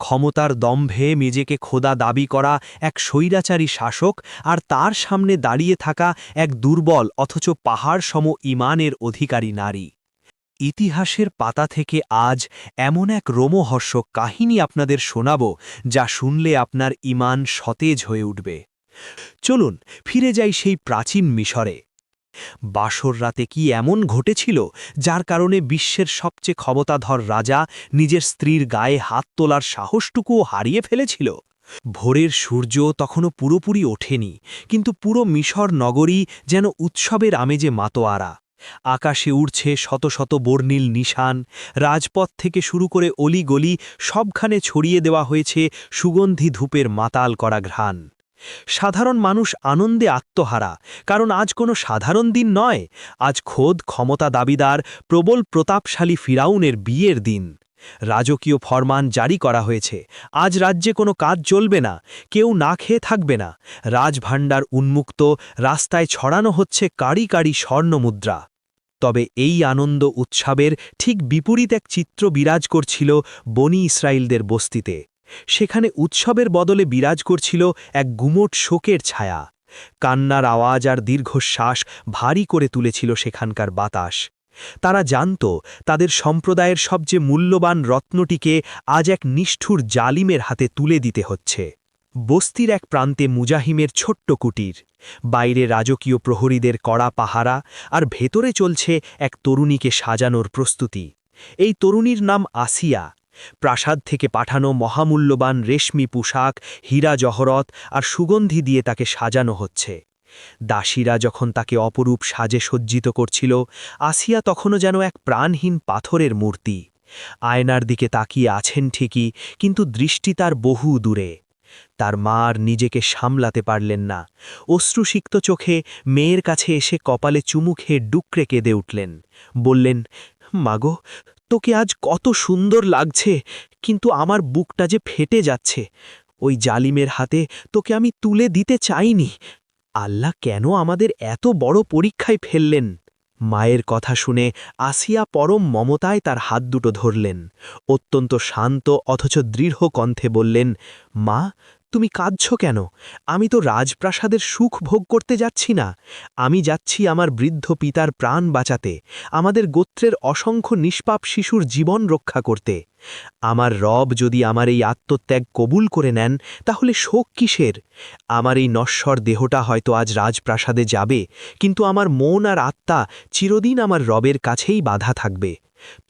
ক্ষমতার দম্ভে নিজেকে খোদা দাবি করা এক স্বৈরাচারী শাসক আর তার সামনে দাঁড়িয়ে থাকা এক দুর্বল অথচ পাহাড়সম ঈমানের অধিকারী নারী। ইতিহাসের পাতা থেকে আজ এমন এক রোমহর্ষক কাহিনী আপনাদের শোনাব যা শুনলে আপনার ঈমান সতেজ হয়ে উঠবে। চলুন ফিরে যাই সেই প্রাচীন মিশরে। বাসর রাতে কি এমন ঘটেছিল যার কারণে বিশ্বের সবচেয়ে ক্ষমতাধর রাজা নিজের স্ত্রীর গায়ে হাত তোলার সাহসটুকুও হারিয়ে ফেলেছিল? ভোরের সূর্য তখনও পুরোপুরি ওঠেনি, কিন্তু পুরো মিশর নগরী যেন উৎসবের আমেজে মাতোয়ারা। আকাশে উড়ছে শত শত বর্ণিল নিশান, রাজপথ থেকে শুরু করে অলিগলি সবখানে ছড়িয়ে দেওয়া হয়েছে সুগন্ধি ধূপের মাতাল করা ঘ্রাণ। সাধারণ মানুষ আনন্দে আত্মহারা, কারণ আজ কোনো সাধারণ দিন নয়, আজ খোদ ক্ষমতা দাবিদার প্রবল প্রতাপশালী ফিরাউনের বিয়ের দিন। রাজকীয় ফরমান জারি করা হয়েছে, আজ রাজ্যে কোনো কাজ চলবে না, কেউ না খেয়ে থাকবে না, রাজভাণ্ডার উন্মুক্ত, রাস্তায় ছড়ানো হচ্ছে কারি কারি স্বর্ণমুদ্রা। তবে এই আনন্দ উৎসবের ঠিক বিপরীত এক চিত্র বিরাজ করছিল বনি ইসরায়েলদের বস্তিতে। সেখানে উৎসবের বদলে বিরাজ করছিল এক গুমোট শোকের ছায়া। কান্নার আওয়াজ আর দীর্ঘশ্বাস ভারী করে তুলেছিল সেখানকার বাতাস। তারা জানত তাদের সম্প্রদায়ের সবচেয়ে মূল্যবান রত্নটিকে আজ এক নিষ্ঠুর জালিমের হাতে তুলে দিতে হচ্ছে। বস্তির এক প্রান্তে মুজাহিমের ছোট্ট কুটির, বাইরে রাজকীয় প্রহরীদের কড়া পাহারা, আর ভেতরে চলছে এক তরুণীকে সাজানোর প্রস্তুতি। এই তরুণীর নাম আসিয়া। প্রাসাদ থেকে পাঠানো মহামূল্যবান রেশমি পোশাক, হীরা জহরত আর সুগন্ধি দিয়ে তাকে সাজানো হচ্ছে। দাসীরা যখন তাকে অপরূপ সাজে সজ্জিত করছিল, আসিয়া তখনও যেন এক প্রাণহীন পাথরের মূর্তি। আয়নার দিকে তাকিয়ে আছেন ঠিকই, কিন্তু দৃষ্টি তার বহু দূরে। তার মা আর নিজেকে সামলাতে পারলেন না। অশ্রুসিক্ত চোখে মেয়ের কাছে এসে কপালে চুমু খেয়ে ডুকরে কেঁদে উঠলেন। বললেন, মাগো, তোকে আজ কত সুন্দর লাগছে, কিন্তু আমার বুকটা যে ফেটে যাচ্ছে। ওই জালিমের হাতে তোকে আমি তুলে দিতে চাইনি। আল্লাহ কেন আমাদের এত বড় পরীক্ষায় ফেললেন? মায়ের কথা শুনে আসিয়া পরম মমতায় তার হাত দুটো ধরলেন। অত্যন্ত শান্ত অথচ দৃঢ় কণ্ঠে বললেন, মা, তুমি কাঁদছ কেন? আমি তো রাজপ্রাসাদের সুখ ভোগ করতে যাচ্ছি না। আমি যাচ্ছি আমার বৃদ্ধ পিতার প্রাণ বাঁচাতে, আমাদের গোত্রের অসংখ্য নিষ্পাপ শিশুর জীবন রক্ষা করতে। আমার রব যদি আমার এই আত্মত্যাগ কবুল করে নেন, তাহলে শোক কিসের? আমার এই নশ্বর দেহটা হয়তো আজ রাজপ্রাসাদে যাবে, কিন্তু আমার মন আর আত্মা চিরদিন আমার রবের কাছেই বাধা থাকবে।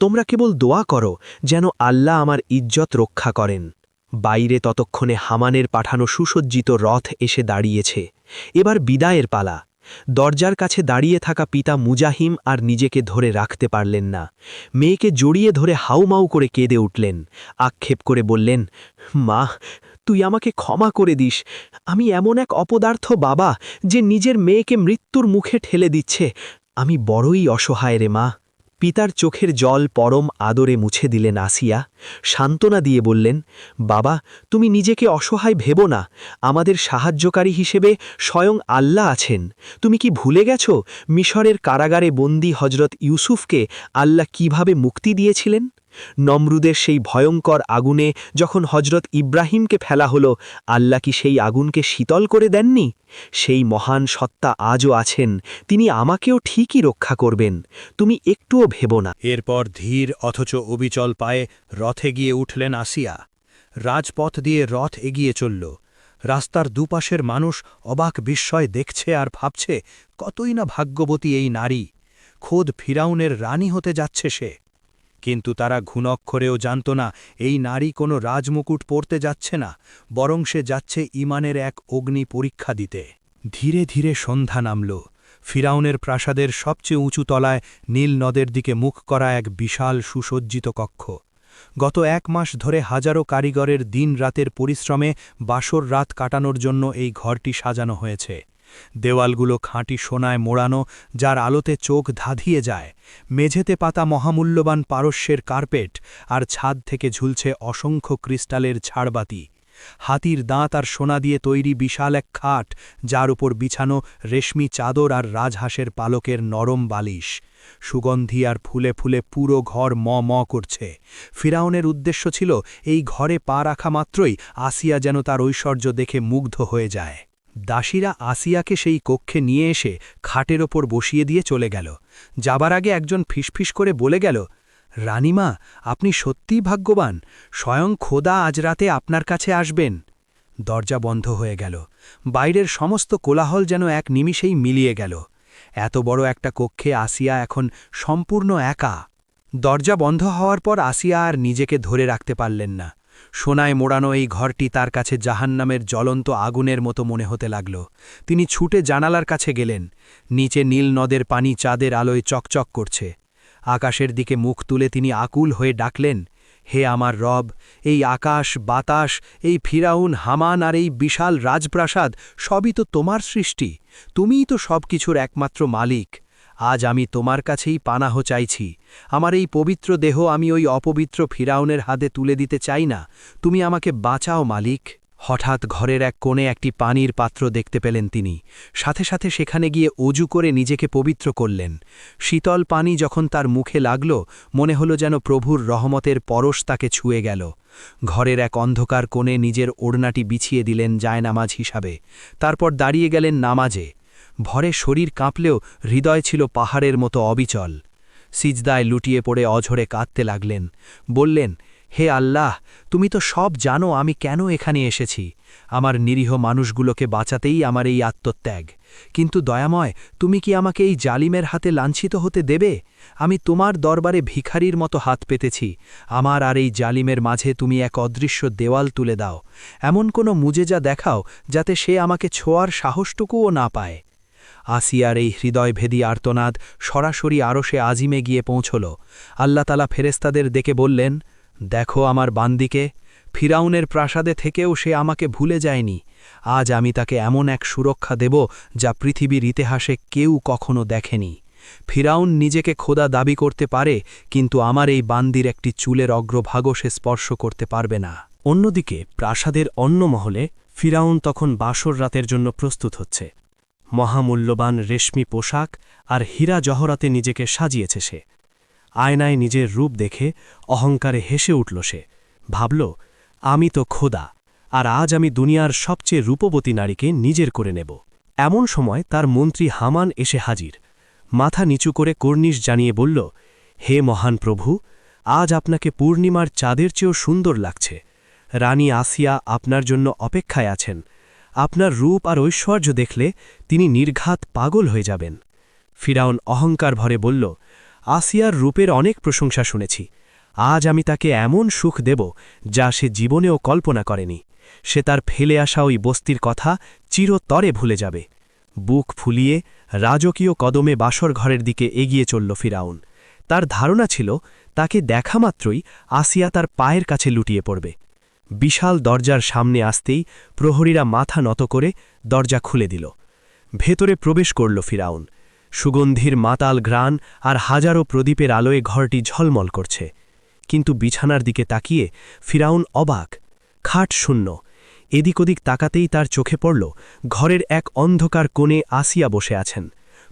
তোমরা কেবল দোয়া করো যেন আল্লাহ আমার ইজ্জত রক্ষা করেন। বাইরে ততক্ষণে হামানের পাঠানো সুসজ্জিত রথ এসে দাঁড়িয়েছে। এবার বিদায়ের পালা। দরজার কাছে দাঁড়িয়ে থাকা পিতা মুজাহিম আর নিজেকে ধরে রাখতে পারলেন না। মেয়েকে জড়িয়ে ধরে হাউমাউ করে কেঁদে উঠলেন। আক্ষেপ করে বললেন, মা, তুই আমাকে ক্ষমা করে দিস। আমি এমন এক অপদার্থ বাবা যে নিজের মেয়েকে মৃত্যুর মুখে ঠেলে দিচ্ছে। আমি বড়ই অসহায় রে মা। পিতার চোখের জল পরম আদরে মুছে দিলেন আসিয়া। সান্ত্বনা দিয়ে বললেন, বাবা, তুমি নিজেকে অসহায় ভেবো না। আমাদের সাহায্যকারী হিসেবে স্বয়ং আল্লাহ আছেন। তুমি কি ভুলে গেছ মিশরের কারাগারে বন্দী হজরত ইউসুফকে আল্লাহ কিভাবে মুক্তি দিয়েছিলেন? নমরুদের সেই ভয়ঙ্কর আগুনে যখন হজরত ইব্রাহিমকে ফেলা হলো, আল্লাহ কি সেই আগুনকে শীতল করে দেননি? সেই মহান সত্তা আজও আছেন, তিনি আমাকেও ঠিকই রক্ষা করবেন। তুমি একটুও ভেবো না। এরপর ধীর অথচ অবিচল পায়ে রথে গিয়ে উঠলেন আসিয়া। রাজপথ দিয়ে রথ এগিয়ে চলল। রাস্তার দুপাশের মানুষ অবাক বিস্ময় দেখছে আর ভাবছে, কতই না ভাগ্যবতী এই নারী, খোদ ফিরাউনের রানী হতে যাচ্ছে সে। কিন্তু তারা ঘুণক্ষরেও জানত না এই নারী কোনো রাজমুকুট পরতে যাচ্ছে না, বরং সে যাচ্ছে ঈমানের এক অগ্নি পরীক্ষা দিতে। ধীরে ধীরে সন্ধ্যা নামল। ফিরাউনের প্রাসাদের সবচেয়ে উঁচু তলায় নীল নদের দিকে মুখ করা এক বিশাল সুসজ্জিত কক্ষ। গত 1 মাস ধরে হাজারো কারিগরের দিন রাতের পরিশ্রমে বাসর রাত কাটানোর জন্য এই ঘরটি সাজানো হয়েছে। দেওয়ালগুলো খাঁটি সোনায় মোড়ানো, যার আলোতে চোখ ধাঁধিয়ে যায়। মেঝেতে পাতা মহামূল্যবান পারস্যের কার্পেট, আর ছাদ থেকে ঝুলছে অসংখ্য ক্রিস্টালের ছাড়বাতি। হাতির দাঁত আর সোনা দিয়ে তৈরি বিশাল এক খাট, যার উপর বিছানো রেশমি চাদর আর রাজহাঁসের পালকের নরম বালিশ। সুগন্ধি আর ফুলে ফুলে পুরো ঘর ম ম করছে। ফিরাউনের উদ্দেশ্য ছিল এই ঘরে পা রাখা মাত্রই আসিয়া যেন তার ঐশ্বর্য দেখে মুগ্ধ হয়ে যায়। দাসীরা আসিয়াকে সেই কক্ষে নিয়ে এসে খাটের ওপর বসিয়ে দিয়ে চলে গেল। যাবার আগে একজন ফিসফিস করে বলে গেল, রানীমা, আপনি সত্যিই ভাগ্যবান, স্বয়ং খোদা আজ রাতে আপনার কাছে আসবেন। দরজা বন্ধ হয়ে গেল। বাইরের সমস্ত কোলাহল যেন এক নিমিষেই মিলিয়ে গেল। এত বড় একটা কক্ষে আসিয়া এখন সম্পূর্ণ একা। দরজা বন্ধ হওয়ার পর আসিয়া আর নিজেকে ধরে রাখতে পারলেন না। সোনায় মোড়ানো এই ঘরটি তার কাছে জাহান্নামের জ্বলন্ত আগুনের মতো মনে হতে লাগল। তিনি ছুটে জানালার কাছে গেলেন। নিচে নীল নদের পানি চাঁদের আলোয় চকচক করছে। আকাশের দিকে মুখ তুলে তিনি আকুল হয়ে ডাকলেন, হে আমার রব, এই আকাশ, বাতাস, এই ফিরাউন, হামান আর এই বিশাল রাজপ্রাসাদ সবই তো তোমার সৃষ্টি। তুমিই তো সব কিছুর একমাত্র মালিক। আজ আমি তোমার কাছেই পানাহ চাইছি। আমার এই পবিত্র দেহ আমি ওই অপবিত্র ফিরাউনের হাতে তুলে দিতে চাই না। তুমি আমাকে বাঁচাও মালিক। হঠাৎ ঘরের এক কোণে একটি পানির পাত্র দেখতে পেলেন তিনি। সাথে সাথে সেখানে গিয়ে অজু করে নিজেকে পবিত্র করলেন। শীতল পানি যখন তার মুখে লাগল, মনে হল যেন প্রভুর রহমতের পরশ তাকে ছুঁয়ে গেল। ঘরের এক অন্ধকার কোণে নিজের ওড়নাটি বিছিয়ে দিলেন জায়নামাজ হিসাবে। তারপর দাঁড়িয়ে গেলেন নামাজে। ভরে শরীর কাঁপলেও হৃদয় ছিল পাহাড়ের মতো অবিচল। সিজদায় লুটিয়ে পড়ে অঝরে কাঁদতে লাগলেন। বললেন, হে আল্লাহ, তুমি তো সব জানো আমি কেন এখানে এসেছি। আমার নিরীহ মানুষগুলোকে বাঁচাতেই আমার এই আত্মত্যাগ। কিন্তু দয়াময়, তুমি কি আমাকে এই জালিমের হাতে লাঞ্ছিত হতে দেবে? আমি তোমার দরবারে ভিখারির মতো হাত পেতেছি। আমার আর এই জালিমের মাঝে তুমি এক অদৃশ্য দেওয়াল তুলে দাও। এমন কোনো মুজেজা দেখাও যাতে সে আমাকে ছোঁয়ার সাহসটুকুও না পায়। আসিয়ার এই হৃদয়ভেদী আর্তনাদ সরাসরি আরশে আজিমে গিয়ে পৌঁছল। আল্লাহ তালা ফেরেস্তাদের ডেকে বললেন, দেখো আমার বান্দিকে, ফিরাউনের প্রাসাদে থেকেও সে আমাকে ভুলে যায়নি। আজ আমি তাকে এমন এক সুরক্ষা দেব যা পৃথিবীর ইতিহাসে কেউ কখনো দেখেনি। ফিরাউন নিজেকে খোদা দাবি করতে পারে, কিন্তু আমার এই বান্দির একটি চুলের অগ্রভাগও সে স্পর্শ করতে পারবে না। অন্যদিকে প্রাসাদের অন্য মহলে ফিরাউন তখন বাসর রাতের জন্য প্রস্তুত হচ্ছে। মহামূল্যবান রেশমি পোশাক আর হীরা জহরাতে নিজেকে সাজিয়েছে সে। আয়নায় নিজের রূপ দেখে অহংকারে হেসে উঠল সে। ভাবল, আমি তো খোদা, আর আজ আমি দুনিয়ার সবচেয়ে রূপবতী নারীকে নিজের করে নেব। এমন সময় তার মন্ত্রী হামান এসে হাজির। মাথা নিচু করে কর্নিশ জানিয়ে বলল, হে মহান প্রভু, আজ আপনাকে পূর্ণিমার চাঁদের চেয়েও সুন্দর লাগছে। রানী আসিয়া আপনার জন্য অপেক্ষায় আছেন। আপনার রূপ আর ঐশ্বর্য দেখলে তিনি নির্ঘাত পাগল হয়ে যাবেন। ফিরাউন অহংকার ভরে বলল, আসিয়ার রূপের অনেক প্রশংসা শুনেছি। আজ আমি তাকে এমন সুখ দেব যা সে জীবনেও কল্পনা করেনি। সে তার ফেলে আসা ওই বস্তির কথা চিরতরে ভুলে যাবে। বুক ফুলিয়ে রাজকীয় কদমে বাসর ঘরের দিকে এগিয়ে চলল ফিরাউন। তার ধারণা ছিল তাকে দেখা মাত্রই আসিয়া তার পায়ের কাছে লুটিয়ে পড়বে। বিশাল দরজার সামনে আসতেই প্রহরীরা মাথা নত করে দরজা খুলে দিল। ভেতরে প্রবেশ করল ফিরাউন। সুগন্ধির মাতাল ঘ্রাণ আর হাজারো প্রদীপের আলোয় ঘরটি ঝলমল করছে। কিন্তু বিছানার দিকে তাকিয়ে ফিরাউন অবাক। খাট শূন্য। এদিক ওদিক তাকাতেই তার চোখে পড়ল ঘরের এক অন্ধকার কোণে আসিয়া বসে আছেন।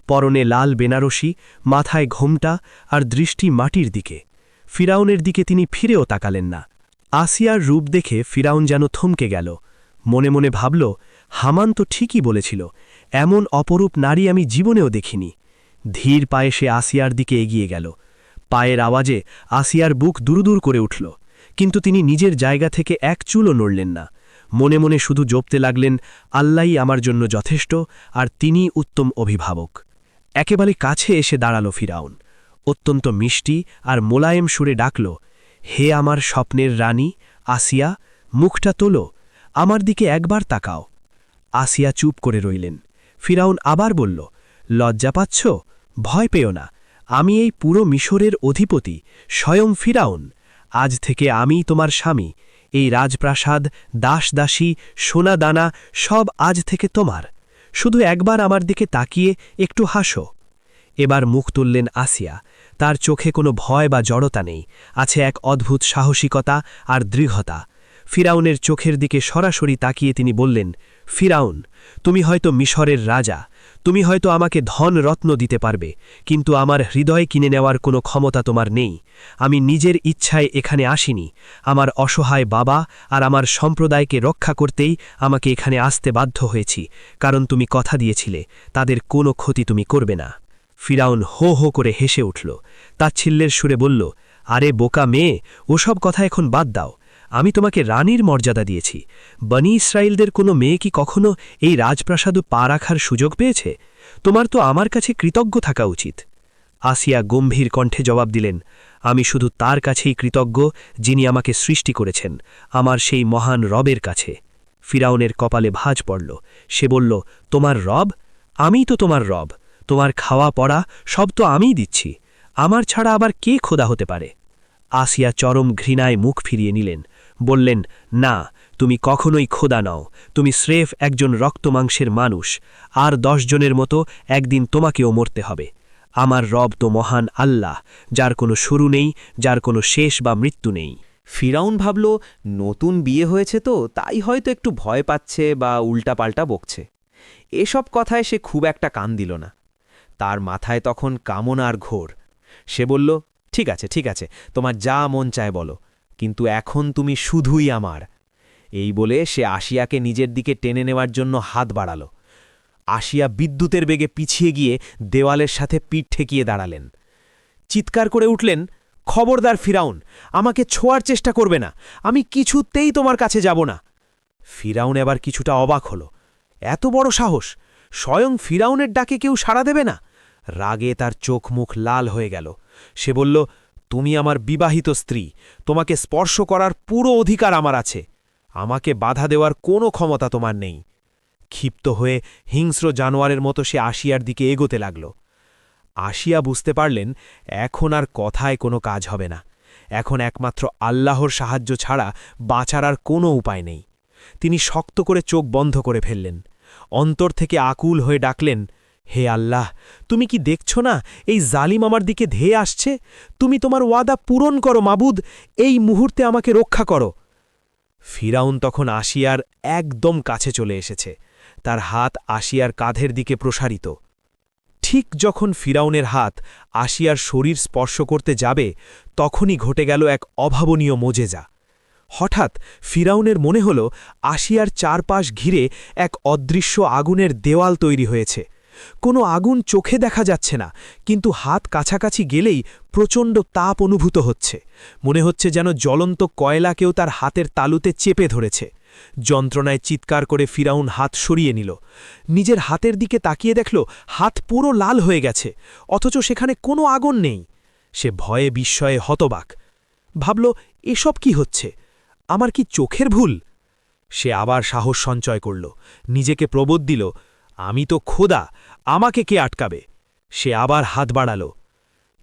পরনে লাল বেনারসি, মাথায় ঘোমটা আর দৃষ্টি মাটির দিকে। ফিরাউনের দিকে তিনি ফিরেও তাকালেন না। আসিয়ার রূপ দেখে ফিরাউন যেন থমকে গেল। মনে মনে ভাবল, হামান তো ঠিকই বলেছিল, এমন অপরূপ নারী আমি জীবনেও দেখিনি। ধীর পায়ে সে আসিয়ার দিকে এগিয়ে গেল। পায়ের আওয়াজে আসিয়ার বুক দুরুদুর করে উঠল, কিন্তু তিনি নিজের জায়গা থেকে এক চুলও নড়লেন না। মনে মনে শুধু জপতে লাগলেন, আল্লাহই আমার জন্য যথেষ্ট, আর তিনিই উত্তম অভিভাবক। একেবারে কাছে এসে দাঁড়াল ফিরাউন। অত্যন্ত মিষ্টি আর মোলায়েম সুরে ডাকল, হে আমার স্বপ্নের রানী আসিয়া, মুখটা তোলো, আমার দিকে একবার তাকাও। আসিয়া চুপ করে রইলেন। ফিরাউন আবার বলল, লজ্জা পাচ্ছ? ভয় পেও না, আমি এই পুরো মিশরের অধিপতি, স্বয়ং ফিরাউন। আজ থেকে আমিই তোমার স্বামী। এই রাজপ্রাসাদ, দাসদাসী, সোনা দানা সব আজ থেকে তোমার। শুধু একবার আমার দিকে তাকিয়ে একটু হাসো। এবার মুখ তুললেন আসিয়া। তার চোখে কোনো ভয় বা জড়তা নেই, আছে এক অদ্ভুত সাহসিকতা আর দৃঢ়তা। ফিরাউনের চোখের দিকে সরাসরি তাকিয়ে তিনি বললেন, ফিরাউন, তুমি হয়তো মিশরের রাজা, তুমি হয়তো আমাকে ধন রত্ন দিতে পারবে, কিন্তু আমার হৃদয় কিনে নেওয়ার কোনো ক্ষমতা তোমার নেই। আমি নিজের ইচ্ছায় এখানে আসিনি, আমার অসহায় বাবা আর আমার সম্প্রদায়কে রক্ষা করতেই আমাকে এখানে আসতে বাধ্য হয়েছি, কারণ তুমি কথা দিয়েছিলে তাদের কোনো ক্ষতি তুমি করবে না। ফিরাউন হো হো করে হেসে উঠল, তাচ্ছিল্যের সুরে বলল, আরে বোকা মেয়ে, ওসব কথা এখন বাদ দাও। আমি তোমাকে রানীর মর্যাদা দিয়েছি। বনি ইসরায়েলদের কোনো মেয়ে কি কখনো এই রাজপ্রাসাদে পা রাখার সুযোগ পেয়েছে? তোমার তো আমার কাছে কৃতজ্ঞ থাকা উচিত। আসিয়া গম্ভীর কণ্ঠে জবাব দিলেন, আমি শুধু তার কাছেই কৃতজ্ঞ যিনি আমাকে সৃষ্টি করেছেন, আমার সেই মহান রবের কাছে। ফিরাউনের কপালে ভাঁজ পড়ল। সে বলল, তোমার রব? আমিই তো তোমার রব। তোমার খাওয়া পড়া সব তো আমিই দিচ্ছি। আমার ছাড়া আবার কে খোদা হতে পারে? আসিয়া চরম ঘৃণায় মুখ ফিরিয়ে নিলেন, বললেন, না, তুমি কখনোই খোদা নও, তুমি স্রেফ একজন রক্তমাংসের মানুষ, আর 10 জনের মতো একদিন তোমাকেও মরতে হবে। আমার রব তো মহান আল্লাহ, যার কোনো শুরু নেই, যার কোনো শেষ বা মৃত্যু নেই। ফিরাউন ভাবল নতুন বিয়ে হয়েছে তো তাই হয়তো একটু ভয় পাচ্ছে বা উল্টাপাল্টা বকছে। এসব কথায় সে খুব একটা কান দিল না। তার মাথায় তখন কামনার ঘোর। সে বলল, ঠিক আছে ঠিক আছে, তোমার যা মন চায় বলো, কিন্তু এখন তুমি শুধুই আমার। এই বলে সে আসিয়াকে নিজের দিকে টেনে নেওয়ার জন্য হাত বাড়াল। আসিয়া বিদ্যুতের বেগে পিছিয়ে গিয়ে দেওয়ালের সাথে পিঠ ঠেকিয়ে দাঁড়ালেন। চিৎকার করে উঠলেন, খবরদার ফিরাউন, আমাকে ছোঁয়ার চেষ্টা করবে না, আমি কিছুতেই তোমার কাছে যাব না। ফিরাউন এবার কিছুটা অবাক হল। এত বড় সাহস! স্বয়ং ফিরাউনের ডাকে কেউ সাড়া দেবে না? রাগে তার চোখ মুখ লাল হয়ে গেল। সে বলল, তুমি আমার বিবাহিত স্ত্রী, তোমাকে স্পর্শ করার পুরো অধিকার আমার আছে। আমাকে বাধা দেওয়ার কোনো ক্ষমতা তোমার নেই। ক্ষিপ্ত হয়ে হিংস্র জানোয়ারের মতো সে আসিয়ার দিকে এগোতে লাগল। আসিয়া বুঝতে পারলেন এখন আর কথায় কোনো কাজ হবে না। এখন একমাত্র আল্লাহর সাহায্য ছাড়া বাঁচার আর কোনো উপায় নেই। তিনি শক্ত করে চোখ বন্ধ করে ফেললেন। অন্তর থেকে আকুল হয়ে ডাকলেন, হে আল্লাহ, তুমি কি দেখছ না এই জালিম আমার দিকে ধেয়ে আসছে? তুমি তোমার ওয়াদা পূরণ করো মাবুদ, এই মুহূর্তে আমাকে রক্ষা করো। ফিরাউন তখন আসিয়ার একদম কাছে চলে এসেছে, তার হাত আসিয়ার কাঁধের দিকে প্রসারিত। ঠিক যখন ফিরাউনের হাত আসিয়ার শরীর স্পর্শ করতে যাবে, তখনই ঘটে গেল এক অভাবনীয় মোজেজা। হঠাৎ ফিরাউনের মনে হল আসিয়ার চারপাশ ঘিরে এক অদৃশ্য আগুনের দেওয়াল তৈরি হয়েছে। কোনো আগুন চোখে দেখা যাচ্ছে না, কিন্তু হাত কাছাকাছি গেলেই প্রচণ্ড তাপ অনুভূত হচ্ছে। মনে হচ্ছে যেন জ্বলন্ত কয়লাকেও তার হাতের তালুতে চেপে ধরেছে। যন্ত্রণায় চিৎকার করে ফিরাউন হাত সরিয়ে নিল। নিজের হাতের দিকে তাকিয়ে দেখল হাত পুরো লাল হয়ে গেছে, অথচ সেখানে কোনো আগুন নেই। সে ভয়ে বিস্ময়ে হতবাক। ভাবল, এসব কি হচ্ছে? আমার কি চোখের ভুল? সে আবার সাহস সঞ্চয় করল, নিজেকে প্রবোধ দিল, আমি তো খোদা, আমাকে কে আটকাবে? সে আবার হাত বাড়াল।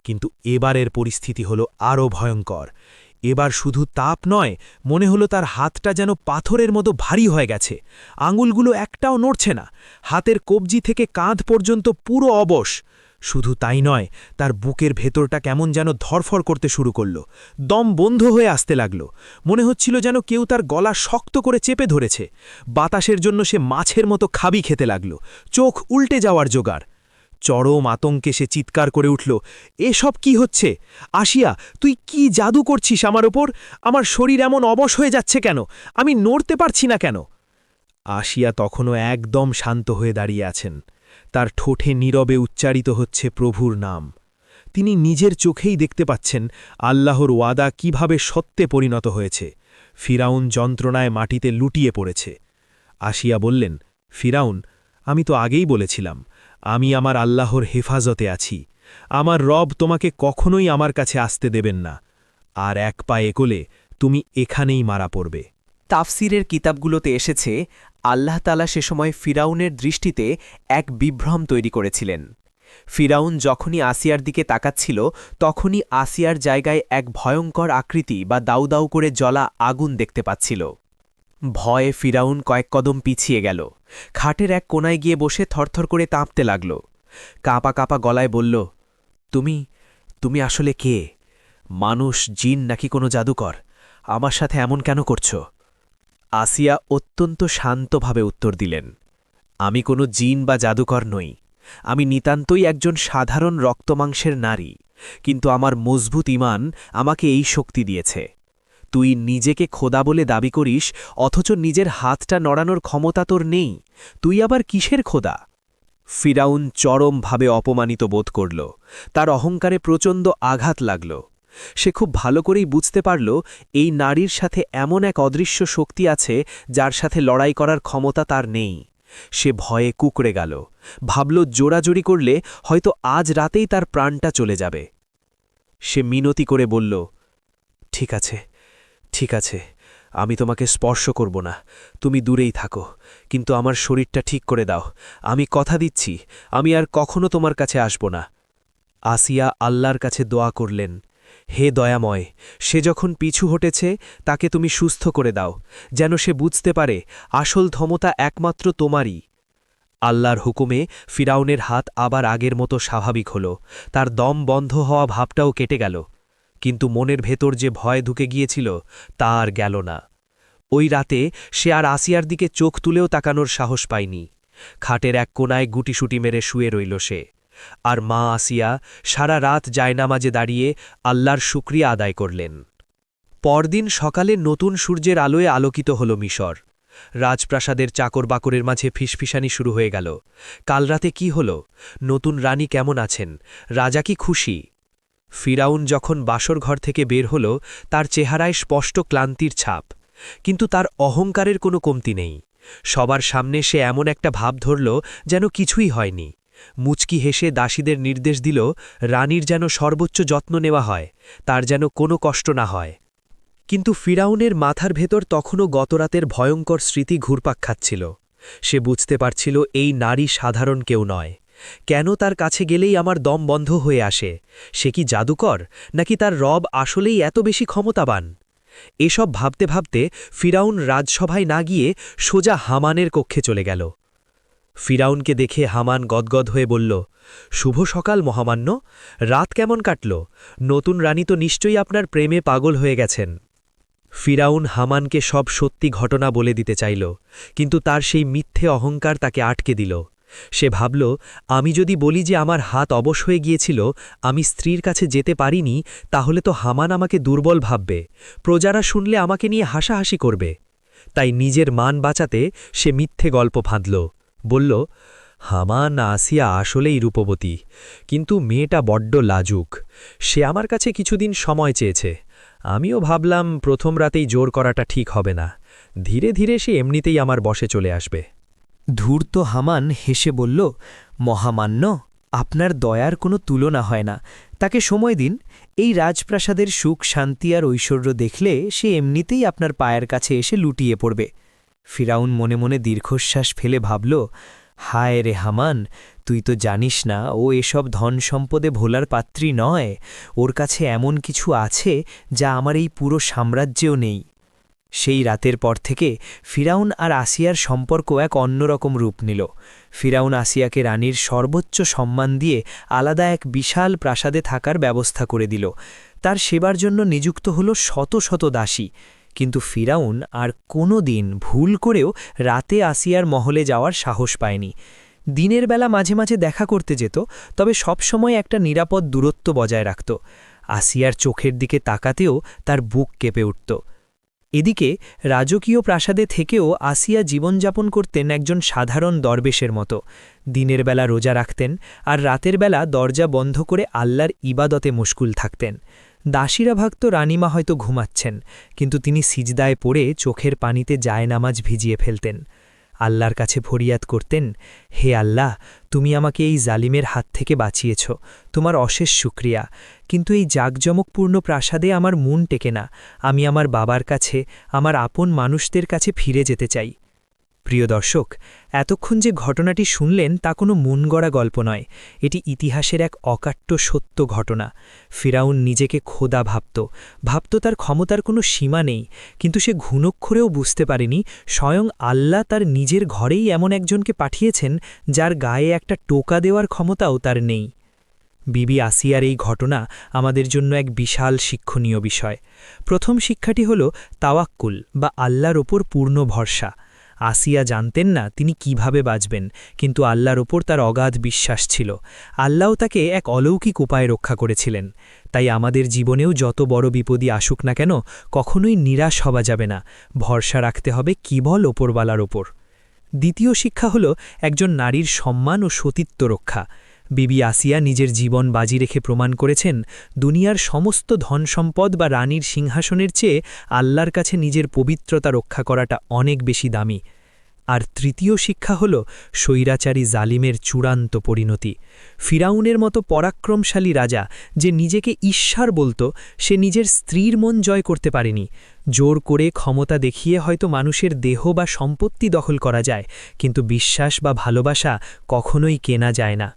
কিন্তু এবারের পরিস্থিতি হল আরও ভয়ঙ্কর। এবার শুধু তাপ নয়, মনে হলো তার হাতটা যেন পাথরের মতো ভারী হয়ে গেছে। আঙুলগুলো একটাও নড়ছে না, হাতের কবজি থেকে কাঁধ পর্যন্ত পুরো অবশ। শুধু তাই নয়, তার বুকের ভেতরটা কেমন যেন ধরফর করতে শুরু করল। দম বন্ধ হয়ে আসতে লাগল। মনে হচ্ছিল যেন কেউ তার গলা শক্ত করে চেপে ধরেছে। বাতাসের জন্য সে মাছের মতো খাবি খেতে লাগল, চোখ উল্টে যাওয়ার জোগাড়। চরম আতঙ্কে সে চিৎকার করে উঠল, এসব কি হচ্ছে? আসিয়া, তুই কি জাদু করছিস আমার ওপর? আমার শরীর এমন অবশ হয়ে যাচ্ছে কেন? আমি নড়তে পারছি না কেন? আসিয়া তখনও একদম শান্ত হয়ে দাঁড়িয়ে আছেন। তার ঠোঁটে নীরবে উচ্চারিত হচ্ছে প্রভুর নাম। তিনি নিজের চোখেই দেখতে পাচ্ছেন আল্লাহর ওয়াদা কিভাবে সত্যে পরিণত হয়েছে। ফিরাউন যন্ত্রণায় মাটিতে লুটিয়ে পড়েছে। আসিয়া বললেন, ফিরাউন, আমি তো আগেই বলেছিলাম, আমি আমার আল্লাহর হেফাজতে আছি। আমার রব তোমাকে কখনোই আমার কাছে আসতে দেবেন না। আর এক পা এগোলে তুমি এখানেই মারা পড়বে। তাফসিরের কিতাবগুলোতে এসেছে আল্লাহ তাআলা সে সময় ফিরাউনের দৃষ্টিতে এক বিভ্রম তৈরি করেছিলেন। ফিরাউন যখনই আসিয়ার দিকে তাকাচ্ছিল, তখনই আসিয়ার জায়গায় এক ভয়ঙ্কর আকৃতি বা দাউ দাউ করে জ্বলা আগুন দেখতে পাচ্ছিল। ভয়ে ফিরাউন কয়েক কদম পিছিয়ে গেল। খাটের এক কোনায় গিয়ে বসে থরথর করে কাঁপতে লাগল। কাঁপা কাঁপা গলায় বলল, তুমি আসলে কে? মানুষ, জিন নাকি কোনো জাদুকর? আমার সাথে এমন কেন করছো? আসিয়া অত্যন্ত শান্তভাবে উত্তর দিলেন, আমি কোনো জিন বা জাদুকর নই। আমি নিতান্তই একজন সাধারণ রক্তমাংসের নারী, কিন্তু আমার মজবুত ঈমান আমাকে এই শক্তি দিয়েছে। তুই নিজেকে খোদা বলে দাবি করিস, অথচ নিজের হাতটা নড়ানোর ক্ষমতা তোর নেই। তুই আবার কিসের খোদা? ফিরাউন চরমভাবে অপমানিত বোধ করল। তার অহংকারে প্রচণ্ড আঘাত লাগল। সে খুব ভালো করেই বুঝতে পারল এই নারীর সাথে এমন এক অদৃশ্য শক্তি আছে যার সাথে লড়াই করার ক্ষমতা তার নেই। সে ভয়ে কুঁকড়ে গেল, ভাবল জোড়াজোড়ি করলে হয়তো আজ রাতেই তার প্রাণটা চলে যাবে। সে মিনতি করে বলল, ঠিক আছে, ঠিক আছে, আমি তোমাকে স্পর্শ করব না, তুমি দূরেই থাকো, কিন্তু আমার শরীরটা ঠিক করে দাও। আমি কথা দিচ্ছি, আমি আর কখনো তোমার কাছে আসব না। আসিয়া আল্লাহর কাছে দোয়া করলেন, হে দয়াময়, সে যখন পিছু হটেছে তাকে তুমি সুস্থ করে দাও, যেন সে বুঝতে পারে আসল ক্ষমতা একমাত্র তোমারই। আল্লাহর হুকুমে ফিরাউনের হাত আবার আগের মতো স্বাভাবিক হল, তার দম বন্ধ হওয়া ভাবটাও কেটে গেল। কিন্তু মনের ভেতর যে ভয় ঢুকে গিয়েছিল তা আর গেল না। ওই রাতে সে আর আসিয়ার দিকে চোখ তুলেও তাকানোর সাহস পায়নি। খাটের এক কোনায় গুটিসুটি মেরে শুয়ে রইল সে। আর মা আসিয়া সারা রাত জায়নামাজে দাঁড়িয়ে আল্লাহর শুকরিয়া আদায় করলেন। পরদিন সকালে নতুন সূর্যের আলোয় আলোকিত হল মিশর। রাজপ্রাসাদের চাকর-বাকরের মাঝে ফিসফিসানি শুরু হয়ে গেল। কাল রাতে কি হল? নতুন রানী কেমন আছেন? রাজা কি খুশি? ফিরাউন যখন বাসর ঘর থেকে বের হল, তার চেহারায় স্পষ্ট ক্লান্তির ছাপ, কিন্তু তার অহংকারের কোনো কমতি নেই। সবার সামনে সে এমন একটা ভাব ধরল যেন কিছুই হয়নি। মুচকি হেসে দাসীদের নির্দেশ দিল, রানীর যেন সর্বোচ্চ যত্ন নেওয়া হয়, তার যেন কোনো কষ্ট না হয়। কিন্তু ফিরাউনের মাথার ভেতর তখনও গতরাতের ভয়ঙ্কর স্মৃতি ঘুরপাক খাচ্ছিল। সে বুঝতে পারছিল এই নারী সাধারণ কেউ নয়। কেন তার কাছে গেলেই আমার দম বন্ধ হয়ে আসে? সে কি জাদুকর, নাকি তার রব আসলেই এত বেশি ক্ষমতাবান? এসব ভাবতে ভাবতে ফিরাউন রাজসভায় না গিয়ে সোজা হামানের কক্ষে চলে গেল। ফিরাউনকে দেখে হামান গদগদ হয়ে বলল, শুভ সকাল মহামান্য, রাত কেমন কাটল? নতুন রানী তো নিশ্চয়ই আপনার প্রেমে পাগল হয়ে গেছেন। ফিরাউন হামানকে সব সত্যি ঘটনা বলে দিতে চাইল, কিন্তু তার সেই মিথ্যে অহংকার তাকে আটকে দিল। সে ভাবল, আমি যদি বলি যে আমার হাত অবশ হয়ে গিয়েছিল, আমি স্ত্রীর কাছে যেতে পারিনি, তাহলে তো হামান আমাকে দুর্বল ভাববে, প্রজারা শুনলে আমাকে নিয়ে হাসাহাসি করবে। তাই নিজের মান বাঁচাতে সে মিথ্যে গল্প ফাঁদল। বলল, হামান আসিয়া আসলেই রূপবতী, কিন্তু মেয়েটা বড্ড লাজুক। সে আমার কাছে কিছুদিন সময় চেয়েছে। আমিও ভাবলাম প্রথম রাতেই জোর করাটা ঠিক হবে না, ধীরে ধীরে সে এমনিতেই আমার বশে চলে আসবে। ধূর্ত হামান হেসে বলল, মহামান্য, আপনার দয়ার কোনো তুলনা হয় না। তাকে সময় দিন। এই রাজপ্রাসাদের সুখ, শান্তি আর ঐশ্বর্য দেখলে সে এমনিতেই আপনার পায়ের কাছে এসে লুটিয়ে পড়বে। ফিরাউন মনে মনে দীর্ঘশ্বাস ফেলে ভাবল, হায় রে হামান, তুই তো জানিস না ও এসব ধন সম্পদে ভোলার পাত্রী নয়। ওর কাছে এমন কিছু আছে যা আমার এই পুরো সাম্রাজ্যেও নেই। সেই রাতের পর থেকে ফিরাউন আর আসিয়ার সম্পর্ক এক অন্যরকম রূপ নিল। ফিরাউন আসিয়াকে রানীর সর্বোচ্চ সম্মান দিয়ে আলাদা এক বিশাল প্রাসাদে থাকার ব্যবস্থা করে দিল। তার সেবার জন্য নিযুক্ত হল শত শত দাসী। কিন্তু ফিরাউন আর কোনো দিন ভুল করেও রাতে আসিয়ার মহলে যাওয়ার সাহস পায়নি। দিনের বেলা মাঝে মাঝে দেখা করতে যেত, তবে সবসময় একটা নিরাপদ দূরত্ব বজায় রাখত। আসিয়ার চোখের দিকে তাকাতেও তার বুক কেঁপে উঠত। এদিকে রাজকীয় প্রাসাদে থেকেও আসিয়া জীবনযাপন করতেন একজন সাধারণ দরবেশের মতো। দিনের বেলা রোজা রাখতেন আর রাতের বেলা দরজা বন্ধ করে আল্লাহর ইবাদতে মশগুল থাকতেন। দাসীরা ভাবত রানীমা হয়তো ঘুমাচ্ছেন, কিন্তু তিনি সিজদায় পড়ে চোখের পানিতে জায়নামাজ ভিজিয়ে ফেলতেন। আল্লাহর কাছে ফরিয়াদ করতেন, হে আল্লাহ, তুমি আমাকে এই জালিমের হাত থেকে বাঁচিয়েছ, তোমার অশেষ শুকরিয়া। কিন্তু এই জাঁকজমকপূর্ণ প্রাসাদে আমার মন টেকে না। আমি আমার বাবার কাছে, আমার আপন মানুষদের কাছে ফিরে যেতে চাই। প্রিয় দর্শক, এতক্ষণ যে ঘটনাটি শুনলেন তা কোনো মনগড়া গল্প নয়, এটি ইতিহাসের এক অকাট্য সত্য ঘটনা। ফিরাউন নিজেকে খোদা ভাবত তার ক্ষমতার কোনো সীমা নেই, কিন্তু সে ঘুণক্ষরেও বুঝতে পারেনি স্বয়ং আল্লাহ তার নিজের ঘরেই এমন একজনকে পাঠিয়েছেন যার গায়ে একটা টোকা দেওয়ার ক্ষমতাও তার নেই। বিবি আসিয়ার এই ঘটনা আমাদের জন্য এক বিশাল শিক্ষণীয় বিষয়। প্রথম শিক্ষাটি হল তাওয়াক্কুল বা আল্লাহর ওপর পূর্ণ ভরসা। আসিয়া জানতেন না তিনি কিভাবে বাঁচবেন, কিন্তু আল্লাহর ওপর তার অগাধ বিশ্বাস ছিল। আল্লাহ তাকে এক অলৌকিক উপায়ে রক্ষা করেছিলেন। তাই আমাদের জীবনেও যত বড় বিপদই আসুক না কেন, কখনোই নিরাশ হওয়া যাবে না। ভরসা রাখতে হবে কেবল ওপরওয়ালার ওপর। দ্বিতীয় শিক্ষা হল একজন নারীর সম্মান ও সতীত্ব রক্ষা। বিবি আসিয়া নিজের জীবন বাজি রেখে প্রমাণ করেছেন, দুনিয়ার সমস্ত ধন সম্পদ বা রানীর সিংহাসনের চেয়ে আল্লাহর কাছে নিজের পবিত্রতা রক্ষা করাটা অনেক বেশি দামি। আর তৃতীয় শিক্ষা হল স্বৈরাচারী জালিমের চূড়ান্ত পরিণতি। ফিরাউনের মতো পরাক্রমশালী রাজা যে নিজেকে ঈশ্বর বলত, সে নিজের স্ত্রীর মন জয় করতে পারেনি। জোর করে ক্ষমতা দেখিয়ে হয়তো মানুষের দেহ বা সম্পত্তি দখল করা যায়, কিন্তু বিশ্বাস বা ভালোবাসা কখনোই কেনা যায় না।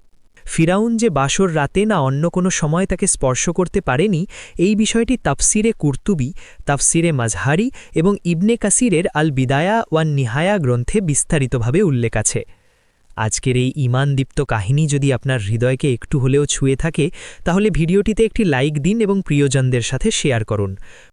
ফিরাউন যে বাসর রাতে না অন্য কোনো সময় তাকে স্পর্শ করতে পারেনি, এই বিষয়টি তাফসিরে কুরতুবি, তাফসিরে মাজহারি এবং ইবনে কাসিরের আল বিদায়া ওয়ান নিহায়া গ্রন্থে বিস্তারিতভাবে উল্লেখ আছে। আজকের এই ঈমানদীপ্ত কাহিনী যদি আপনার হৃদয়কে একটু হলেও ছুঁয়ে থাকে, তাহলে ভিডিওটিতে একটি লাইক দিন এবং প্রিয়জনদের সাথে শেয়ার করুন।